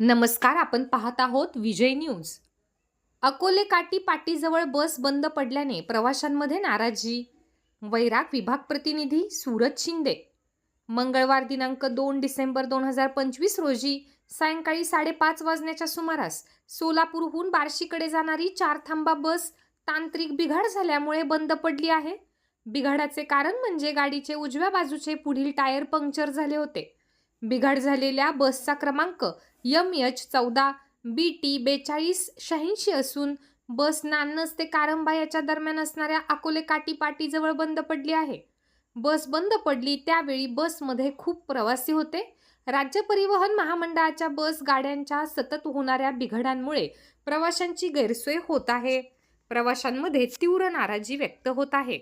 नमस्कार, आपण पाहत आहोत विजय न्यूज। अकोले काटी पाटीजवळ बस बंद पडल्याने प्रवाशांमध्ये नाराजी। वैराग विभाग प्रतिनिधी सूरज शिंदे। मंगळवार दिनांक 2 डिसेंबर 2025 रोजी सायंकाळी 5:30 वाजण्याच्या सुमारास सोलापूरहून बार्शीकडे जाणारी 4 थांबा बस तांत्रिक बिघाड झाल्यामुळे बंद पडली आहे। बिघाडाचे कारण म्हणजे गाडीचे उजव्या बाजूचे पुढील टायर पंक्चर झाले होते। बिघाड झालेल्या बसचा क्रमांक MH14 BT 4286 असून बस नान्नज ते कारंबा याच्या दरम्यान असणाऱ्या अकोले काटी पाटीजवळ बंद पडली आहे। बस बंद पडली त्यावेळी बसमध्ये खूप प्रवासी होते। राज्य परिवहन महामंडळाच्या बस गाड्यांच्या सतत होणाऱ्या बिघाडांमुळे प्रवाशांची गैरसोय होत आहे। प्रवाशांमध्ये तीव्र नाराजी व्यक्त होत आहे।